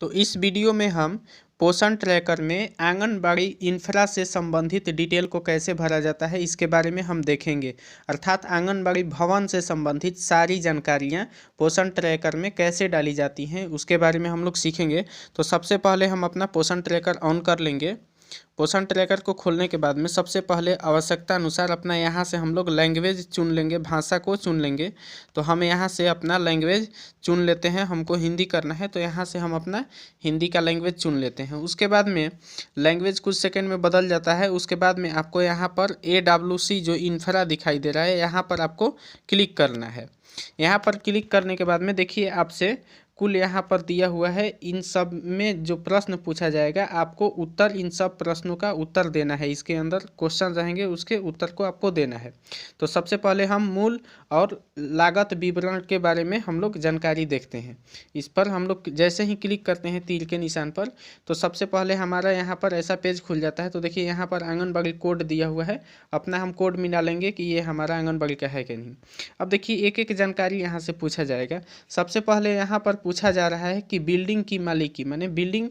तो इस वीडियो में हम पोषण ट्रैकर में आंगनबाड़ी इंफ्रा से संबंधित डिटेल को कैसे भरा जाता है इसके बारे में हम देखेंगे। अर्थात आंगनबाड़ी भवन से संबंधित सारी जानकारियां पोषण ट्रैकर में कैसे डाली जाती हैं उसके बारे में हम लोग सीखेंगे। तो सबसे पहले हम अपना पोषण ट्रैकर ऑन कर लेंगे। पोषण ट्रैकर को खोलने के बाद में सबसे पहले आवश्यकता अनुसार अपना यहाँ से हम लोग लैंग्वेज चुन लेंगे, भाषा को चुन लेंगे। तो हम यहाँ से अपना लैंग्वेज चुन लेते हैं, हमको हिंदी करना है तो यहाँ से हम अपना हिंदी का लैंग्वेज चुन लेते हैं। उसके बाद में लैंग्वेज कुछ सेकंड में बदल जाता है। उसके बाद में आपको यहाँ पर AWC जो इंफ्रा दिखाई दे रहा है यहाँ पर आपको क्लिक करना है। यहाँ पर क्लिक करने के बाद में देखिए आपसे कुल यहाँ पर दिया हुआ है। इन सब में जो प्रश्न पूछा जाएगा आपको उत्तर, इन सब प्रश्नों का उत्तर देना है। इसके अंदर क्वेश्चन रहेंगे, उसके उत्तर को आपको देना है। तो सबसे पहले हम मूल और लागत विवरण के बारे में हम लोग जानकारी देखते हैं। इस पर हम लोग जैसे ही क्लिक करते हैं तीर के निशान पर तो सबसे पहले हमारा यहाँ पर ऐसा पेज खुल जाता है। तो देखिए यहाँ पर आंगनबाड़ी कोड दिया हुआ है, अपना हम कोड मिला लेंगे कि ये हमारा आंगनबाड़ी का है कि नहीं। अब देखिए एक एक जानकारी यहाँ से पूछा जाएगा। सबसे पहले यहाँ पर पूछा जा रहा है कि बिल्डिंग की मालिकी, माने बिल्डिंग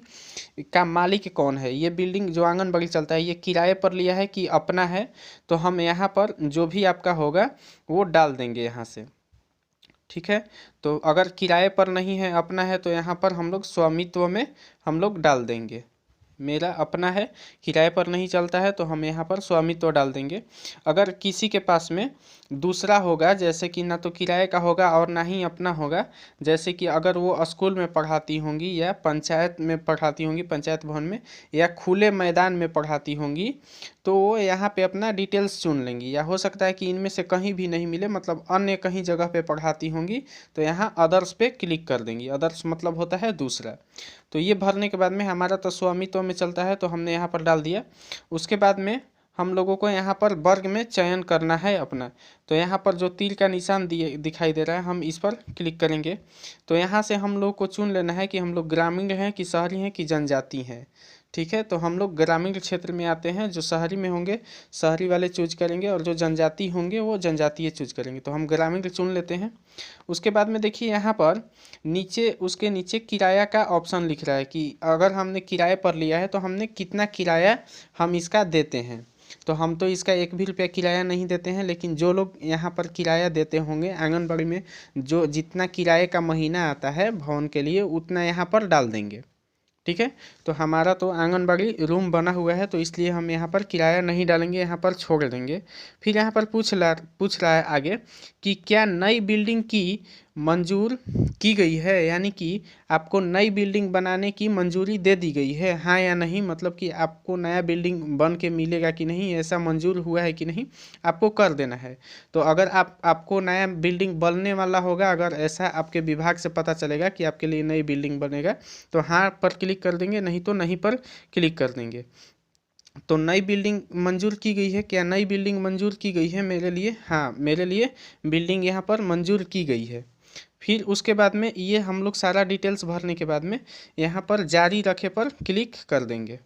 का मालिक कौन है। ये बिल्डिंग जो आंगनबाड़ी चलता है ये किराए पर लिया है कि अपना है। तो हम यहाँ पर जो भी आपका होगा वो डाल देंगे यहाँ से, ठीक है। तो अगर किराए पर नहीं है, अपना है, तो यहाँ पर हम लोग स्वामित्व में हम लोग डाल देंगे। मेरा अपना है, किराए पर नहीं चलता है, तो हम यहाँ पर स्वामित्व डाल देंगे। अगर किसी के पास में दूसरा होगा, जैसे कि ना तो किराए का होगा और ना ही अपना होगा, जैसे कि अगर वो स्कूल में पढ़ाती होंगी या पंचायत में पढ़ाती होंगी, पंचायत भवन में, या खुले मैदान में पढ़ाती होंगी, तो वो यहाँ पे अपना डिटेल्स चुन लेंगी। या हो सकता है कि इनमें से कहीं भी नहीं मिले, मतलब अन्य कहीं जगह पे पढ़ाती होंगी, तो यहाँ अदर्स पे क्लिक कर देंगी। अदर्स मतलब होता है दूसरा। तो ये भरने के बाद में हमारा तो स्वामित्व में चलता है तो हमने यहाँ पर डाल दिया। उसके बाद में हम लोगों को यहाँ पर वर्ग में चयन करना है अपना। तो यहाँ पर जो तीर का निशान दिखाई दे रहा है, हम इस पर क्लिक करेंगे। तो यहाँ से हम लोग को चुन लेना है कि हम लोग ग्रामीण हैं कि शहरी हैं कि जनजाति हैं, ठीक है। तो हम लोग ग्रामीण क्षेत्र में आते हैं, जो शहरी में होंगे शहरी वाले चूज करेंगे और जो जनजाति होंगे वो जनजातीय चूज करेंगे। तो हम ग्रामीण चुन लेते हैं। उसके बाद में देखिए यहाँ पर नीचे, उसके नीचे किराया का ऑप्शन लिख रहा है कि अगर हमने किराए पर लिया है तो हमने कितना किराया हम इसका देते हैं। तो हम तो इसका 1 भी रुपया किराया नहीं देते हैं, लेकिन जो लोग यहाँ पर किराया देते होंगे आंगनबाड़ी में, जो जितना किराए का महीना आता है भवन के लिए उतना यहाँ पर डाल देंगे, ठीक है। तो हमारा तो आंगनबाड़ी रूम बना हुआ है तो इसलिए हम यहाँ पर किराया नहीं डालेंगे, यहाँ पर छोड़ देंगे। फिर यहाँ पर पूछ रहा है आगे कि क्या नई बिल्डिंग की मंजूर की गई है, यानी कि आपको नई बिल्डिंग बनाने की मंजूरी दे दी गई है, हाँ या नहीं। मतलब कि आपको नया बिल्डिंग बन के मिलेगा कि नहीं, ऐसा मंजूर हुआ है कि नहीं, आपको कर देना है। तो अगर आपको नया बिल्डिंग बनने वाला होगा, अगर ऐसा आपके विभाग से पता चलेगा कि आपके लिए नई बिल्डिंग बनेगा, तो हाँ पर क्लिक कर देंगे, नहीं तो नहीं पर क्लिक कर देंगे। तो नई बिल्डिंग मंजूर की गई है, क्या नई बिल्डिंग मंजूर की गई है मेरे लिए? हाँ, मेरे लिए बिल्डिंग यहाँ पर मंजूर की गई है। फिर उसके बाद में ये हम लोग सारा डिटेल्स भरने के बाद में यहाँ पर जारी रखे पर क्लिक कर देंगे।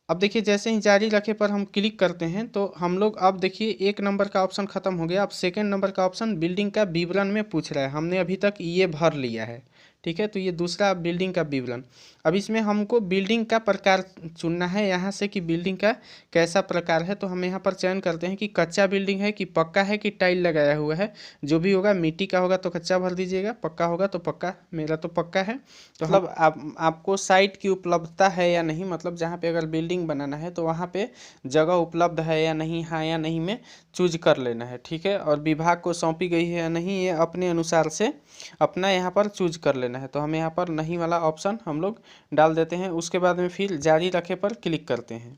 अब देखिए जैसे ही जारी रखे पर हम क्लिक करते हैं तो हम लोग, अब देखिए 1 नंबर का ऑप्शन खत्म हो गया। अब 2nd नंबर का ऑप्शन बिल्डिंग का विवरण में पूछ रहा है। हमने अभी तक ये भर लिया है, ठीक है। तो ये दूसरा बिल्डिंग का विवरण। अब इसमें हमको बिल्डिंग का प्रकार चुनना है यहाँ से कि बिल्डिंग का कैसा प्रकार है। तो हम यहाँ पर चयन करते हैं कि कच्चा बिल्डिंग है कि पक्का है कि टाइल लगाया हुआ है। जो भी होगा, मिट्टी का होगा तो कच्चा भर दीजिएगा, पक्का होगा तो पक्का। मेरा तो पक्का है। तो मतलब आपको साइट की उपलब्धता है या नहीं, मतलब जहाँ पे अगर बिल्डिंग बनाना है तो वहाँ पे जगह उपलब्ध है या नहीं, हाँ या नहीं में चूज कर लेना है, ठीक है। और विभाग को सौंपी गई है या नहीं, ये अपने अनुसार से अपना यहाँ पर चूज कर लेना है। तो हम यहाँ पर नहीं वाला ऑप्शन हम लोग डाल देते हैं। उसके बाद में फिर जारी रखे पर क्लिक करते हैं।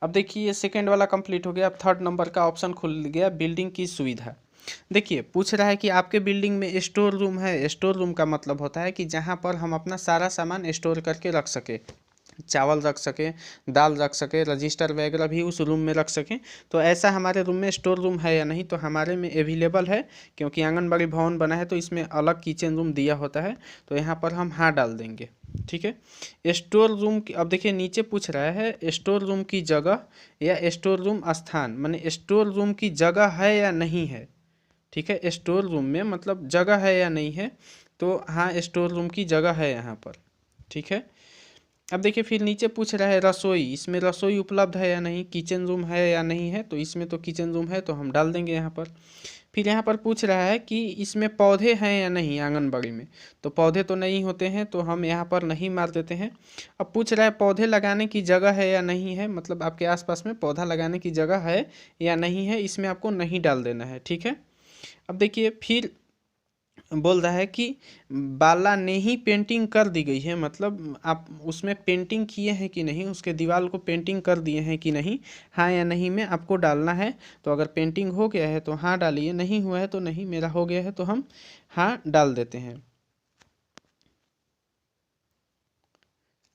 अब देखिए ये 2nd वाला कंप्लीट हो गया। अब 3rd नंबर का ऑप्शन खुल गया, बिल्डिंग की सुविधा। देखिए पूछ रहा है कि आपके बिल्डिंग में स्टोर रूम है। स्टोर रूम का मतलब होता है कि जहाँ पर हम अपना सारा सामान स्टोर करके रख सके, चावल रख सकें, दाल रख सकें, रजिस्टर वगैरह भी उस रूम में रख सकें। तो ऐसा हमारे रूम में स्टोर रूम है या नहीं, तो हमारे में अवेलेबल है, क्योंकि आंगनबाड़ी भवन बना है तो इसमें अलग किचन रूम दिया होता है। तो यहाँ पर हम हाँ डाल देंगे, ठीक है। स्टोर रूम की, अब देखिए नीचे पूछ रहा है स्टोर रूम की जगह या स्टोर रूम स्थान, माने स्टोर रूम की जगह है या नहीं है, ठीक है। स्टोर रूम में मतलब जगह है या नहीं है। तो हाँ स्टोर रूम की जगह है यहाँ पर, ठीक है। अब देखिए फिर नीचे पूछ रहा है रसोई, इसमें रसोई उपलब्ध है या नहीं, किचन रूम है या नहीं है, तो इसमें तो किचन रूम है तो हम डाल देंगे यहाँ पर। फिर यहाँ पर पूछ रहा है कि इसमें पौधे हैं या नहीं आंगनबाड़ी में, तो पौधे तो नहीं होते हैं तो हम यहाँ पर नहीं मार देते हैं। अब पूछ रहा है पौधे लगाने की जगह है या नहीं है, मतलब आपके आसपास में पौधा लगाने की जगह है या नहीं है, इसमें आपको नहीं डाल देना है, ठीक है। अब देखिए फिर बोल रहा है कि बाला ने ही पेंटिंग कर दी गई है, मतलब आप उसमें पेंटिंग किए हैं कि नहीं, उसके दीवार को पेंटिंग कर दिए हैं कि नहीं, हाँ या नहीं में आपको डालना है। तो अगर पेंटिंग हो गया है तो हाँ डालिए, नहीं हुआ है तो नहीं, मेरा हो गया है तो हम हाँ डाल देते हैं।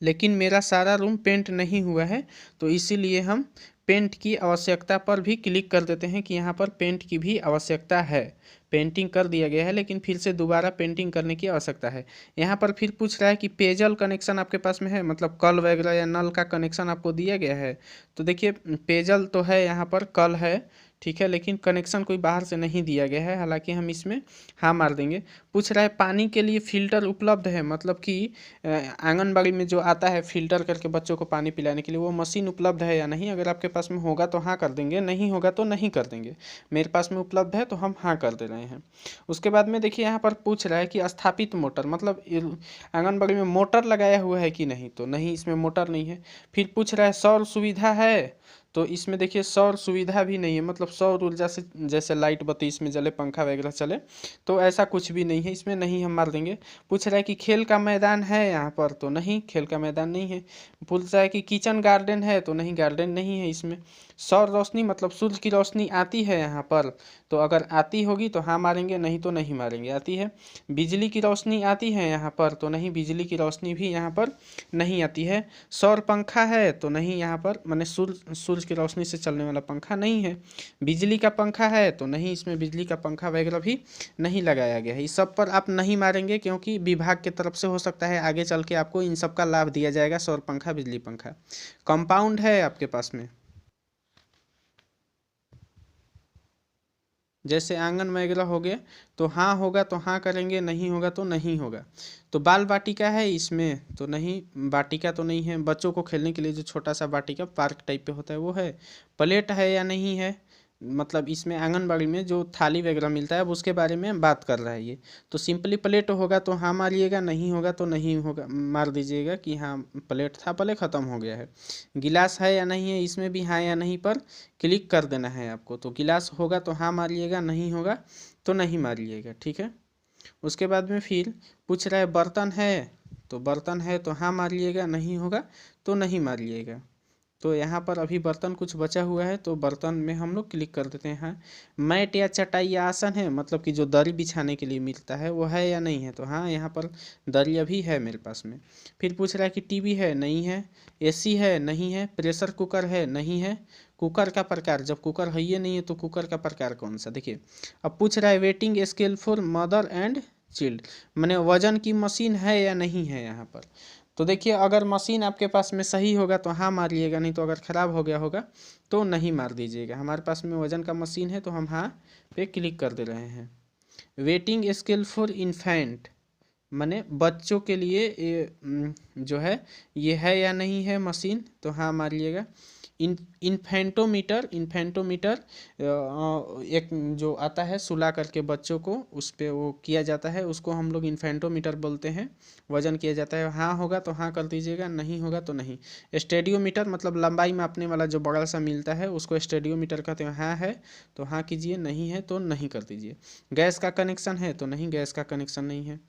लेकिन मेरा सारा रूम पेंट नहीं हुआ है तो इसीलिए हम पेंट की आवश्यकता पर भी क्लिक कर देते हैं कि यहाँ पर पेंट की भी आवश्यकता है। पेंटिंग कर दिया गया है लेकिन फिर से दोबारा पेंटिंग करने की आवश्यकता है। यहाँ पर फिर पूछ रहा है कि पेयजल कनेक्शन आपके पास में है, मतलब कल वगैरह या नल का कनेक्शन आपको दिया गया है। तो देखिए पेयजल तो है, यहाँ पर कल है, ठीक है, लेकिन कनेक्शन कोई बाहर से नहीं दिया गया है, हालांकि हम इसमें हाँ मार देंगे। पूछ रहा है पानी के लिए फ़िल्टर उपलब्ध है, मतलब कि आंगनबाड़ी में जो आता है फ़िल्टर करके बच्चों को पानी पिलाने के लिए, वो मशीन उपलब्ध है या नहीं। अगर आपके पास में होगा तो हाँ कर देंगे, नहीं होगा तो नहीं कर देंगे। मेरे पास में उपलब्ध है तो हम हाँ कर दे रहे हैं। उसके बाद में देखिए यहाँ पर पूछ रहा है कि स्थापित मोटर, मतलब आंगनबाड़ी में मोटर लगाया हुआ है कि नहीं, तो नहीं इसमें मोटर नहीं है। फिर पूछ रहा है सौर सुविधा है, तो इसमें देखिए सौर सुविधा भी नहीं है, मतलब सौर ऊर्जा से जैसे लाइट बत्ती इसमें जले, पंखा वगैरह चले, तो ऐसा कुछ भी नहीं है, इसमें नहीं हम मार देंगे। पूछ रहा है कि खेल का मैदान है यहाँ पर, तो नहीं खेल का मैदान नहीं है। पूछ रहा है कि किचन गार्डन है, तो नहीं गार्डन नहीं है इसमें। सौर रोशनी मतलब सूर्य की रोशनी आती है यहाँ पर, तो अगर आती होगी तो हाँ मारेंगे, नहीं तो नहीं मारेंगे। आती है। बिजली की रोशनी आती है यहाँ पर, तो नहीं बिजली की रोशनी भी यहाँ पर नहीं आती है। सौर पंखा है, तो नहीं यहाँ पर, माने सूर्य की रोशनी से चलने वाला पंखा नहीं है। बिजली का पंखा है, तो नहीं इसमें बिजली का पंखा वगैरह भी नहीं लगाया गया है। इस सब पर आप नहीं मारेंगे क्योंकि विभाग की तरफ से हो सकता है आगे चल के आपको इन सब का लाभ दिया जाएगा, सौर पंखा बिजली पंखा। कंपाउंड है आपके पास में, जैसे आंगन वगैरह हो गया, तो हाँ होगा तो हाँ करेंगे, नहीं होगा तो नहीं होगा। तो बाल वाटिका है इसमें, तो नहीं वाटिका तो नहीं है। बच्चों को खेलने के लिए जो छोटा सा वाटिका पार्क टाइप पे होता है वो है। प्लेट है या नहीं है, मतलब इसमें आंगनबाड़ी में जो थाली वगैरह मिलता है अब उसके बारे में बात कर रहा है ये। तो सिंपली प्लेट होगा तो हाँ मारिएगा, नहीं होगा तो नहीं होगा मार दीजिएगा कि हाँ प्लेट था पहले ख़त्म हो गया है। गिलास है या नहीं है, इसमें भी हाँ या नहीं पर क्लिक कर देना है आपको। तो गिलास होगा तो हाँ मारिएगा, नहीं होगा तो नहीं मारिएगा, ठीक है। उसके बाद में फिर पूछ रहा है बर्तन है, तो बर्तन है तो हाँ मारिएगा, नहीं होगा तो नहीं मारिएगा। तो यहाँ पर अभी बर्तन कुछ बचा हुआ है तो बर्तन में हम लोग क्लिक कर देते हैं हाँ। मैट या चटाई या आसन है, मतलब कि जो दरी बिछाने के लिए मिलता है वो है या नहीं है, तो हाँ यहाँ पर दरी अभी है मेरे पास में। फिर पूछ रहा है कि टीवी है, नहीं है। एसी है, नहीं है। प्रेशर कुकर है, नहीं है। कुकर का प्रकार, जब कुकर है ये नहीं है तो कुकर का प्रकार कौन सा, देखिए। अब पूछ रहा है waiting scale for mother and chilled, मैंने वजन की मशीन है या नहीं है यहाँ पर। तो देखिए अगर मशीन आपके पास में सही होगा तो हाँ मारिएगा, नहीं तो अगर ख़राब हो गया होगा तो नहीं मार दीजिएगा। हमारे पास में वजन का मशीन है तो हम हाँ पे क्लिक कर दे रहे हैं। वेटिंग स्केल फॉर इन्फेंट, माने बच्चों के लिए ये जो है ये है या नहीं है मशीन, तो हाँ मारिएगा। इन्फेंटोमीटर, इन्फेंटोमीटर एक जो आता है सुला करके बच्चों को उस पर वो किया जाता है, उसको हम लोग इन्फेंटोमीटर बोलते हैं। वजन किया जाता है, हाँ होगा तो हाँ कर दीजिएगा, नहीं होगा तो नहीं। स्टेडियोमीटर मतलब लंबाई मापने वाला जो बड़ा सा मिलता है उसको स्टेडियोमीटर कहते हैं। हाँ है तो हाँ कीजिए, नहीं है तो नहीं कर दीजिए। गैस का कनेक्शन है, तो नहीं गैस का कनेक्शन नहीं है।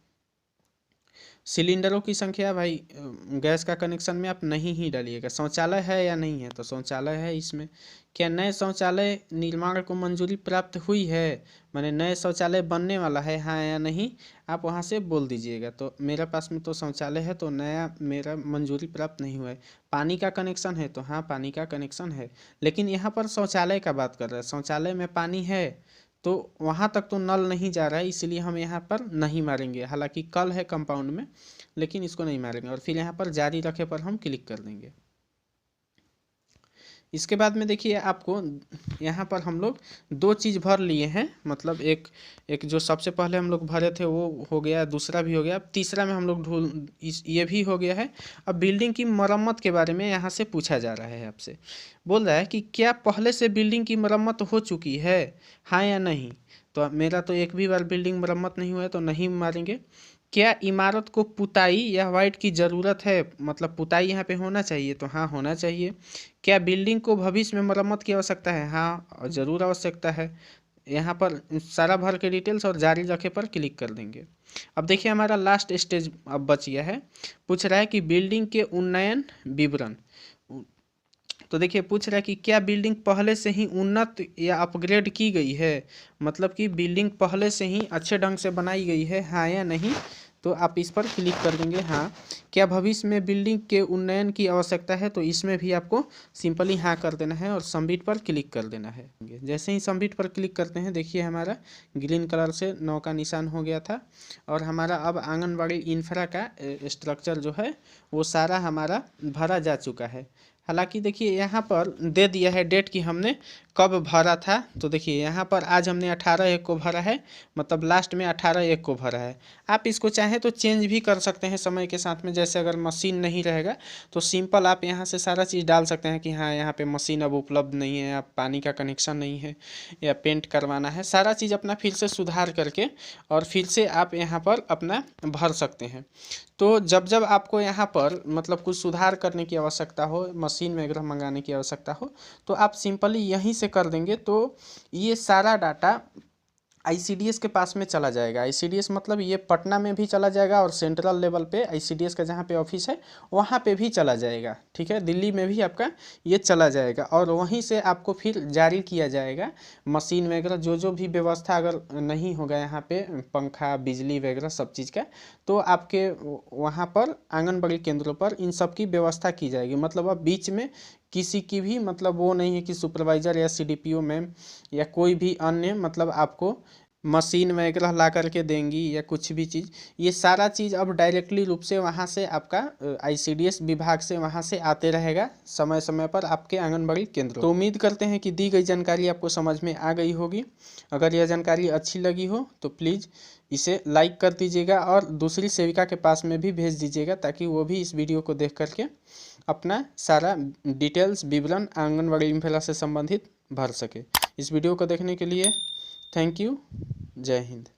सिलेंडरों की संख्या, भाई गैस का कनेक्शन में आप नहीं ही डालिएगा। शौचालय है या नहीं है, तो शौचालय है इसमें। क्या नए शौचालय निर्माण को मंजूरी प्राप्त हुई है, माने नए शौचालय बनने वाला है, हाँ या नहीं, आप वहाँ से बोल दीजिएगा। तो मेरे पास में तो शौचालय है तो नया मेरा मंजूरी प्राप्त नहीं हुआ है। पानी का कनेक्शन है, तो हाँ पानी का कनेक्शन है, लेकिन यहाँ पर शौचालय का बात कर रहे हैं। शौचालय में पानी है तो वहाँ तक तो नल नहीं जा रहा है, इसलिए हम यहाँ पर नहीं मारेंगे। हालांकि कल है कंपाउंड में, लेकिन इसको नहीं मारेंगे। और फिर यहाँ पर जारी रखे पर हम क्लिक कर देंगे। इसके बाद में देखिए आपको यहाँ पर हम लोग दो चीज़ भर लिए हैं, मतलब एक एक जो सबसे पहले हम लोग भरे थे वो हो गया, दूसरा भी हो गया, अब तीसरा में हम लोग ये भी हो गया है। अब बिल्डिंग की मरम्मत के बारे में यहाँ से पूछा जा रहा है आपसे, बोल रहा है कि क्या पहले से बिल्डिंग की मरम्मत हो चुकी है, हाँ या नहीं। तो मेरा तो एक भी बार बिल्डिंग मरम्मत नहीं हुआ है तो नहीं मारेंगे। क्या इमारत को पुताई या वाइट की ज़रूरत है, मतलब पुताई यहाँ पे होना चाहिए, तो हाँ होना चाहिए। क्या बिल्डिंग को भविष्य में मरम्मत की आवश्यकता है, हाँ ज़रूर आवश्यकता है। यहाँ पर सारा भर के डिटेल्स और जारी रखे पर क्लिक कर देंगे। अब देखिए हमारा लास्ट स्टेज अब बच गया है, पूछ रहा है कि बिल्डिंग के उन्नयन विवरण। तो देखिए पूछ रहा है कि क्या बिल्डिंग पहले से ही उन्नत या अपग्रेड की गई है, मतलब कि बिल्डिंग पहले से ही अच्छे ढंग से बनाई गई है, हाँ या नहीं। तो आप इस पर क्लिक कर देंगे हाँ। क्या भविष्य में बिल्डिंग के उन्नयन की आवश्यकता है, तो इसमें भी आपको सिंपली हाँ कर देना है और सबमिट पर क्लिक कर देना है। जैसे ही सबमिट पर क्लिक करते हैं देखिए हमारा ग्रीन कलर से 9 का निशान हो गया था और हमारा अब आंगनबाड़ी इंफ्रा का स्ट्रक्चर जो है वो सारा हमारा भरा जा चुका है। हालांकि देखिए यहाँ पर दे दिया है डेट कि हमने कब भरा था। तो देखिए यहाँ पर आज हमने 18/1 को भरा है, मतलब लास्ट में 18/1 को भरा है। आप इसको चाहें तो चेंज भी कर सकते हैं समय के साथ में, जैसे अगर मशीन नहीं रहेगा तो सिंपल आप यहाँ से सारा चीज़ डाल सकते हैं कि हाँ यहाँ पे मशीन अब उपलब्ध नहीं है, या पानी का कनेक्शन नहीं है, या पेंट करवाना है, सारा चीज़ अपना फिर से सुधार करके और फिर से आप यहाँ पर अपना भर सकते हैं। तो जब जब आपको यहाँ पर मतलब कुछ सुधार करने की आवश्यकता हो, मशीन वगैरह मंगाने की आवश्यकता हो, तो आप सिंपली यहीं से कर देंगे तो ये सारा डाटा आईसीडीएस के पास में चला जाएगा। आईसीडीएस मतलब ये पटना में भी चला जाएगा और सेंट्रल लेवल पे आईसीडीएस का जहाँ पे ऑफिस है वहाँ पे भी चला जाएगा, ठीक है। दिल्ली में भी आपका ये चला जाएगा और वहीं से आपको फिर जारी किया जाएगा मशीन वगैरह जो जो भी व्यवस्था अगर नहीं होगा यहाँ पे पंखा बिजली वगैरह सब चीज़ का, तो आपके वहाँ पर आंगनबाड़ी केंद्रों पर इन सब की व्यवस्था की जाएगी। मतलब अब बीच में किसी की भी मतलब वो नहीं है कि सुपरवाइज़र या सीडीपीओ मैम या कोई भी अन्य मतलब आपको मशीन वगैरह ला करके देंगी या कुछ भी चीज़, ये सारा चीज़ अब डायरेक्टली रूप से वहाँ से आपका आईसीडीएस विभाग से वहाँ से आते रहेगा समय समय पर आपके आंगनबाड़ी केंद्र। तो उम्मीद करते हैं कि दी गई जानकारी आपको समझ में आ गई होगी। अगर यह जानकारी अच्छी लगी हो तो प्लीज़ इसे लाइक कर दीजिएगा और दूसरी सेविका के पास में भी भेज दीजिएगा ताकि वो भी इस वीडियो को देख करके अपना सारा डिटेल्स विवरण आंगनबाड़ी इंफ्रा से संबंधित भर सके। इस वीडियो को देखने के लिए थैंक यू। जय हिंद।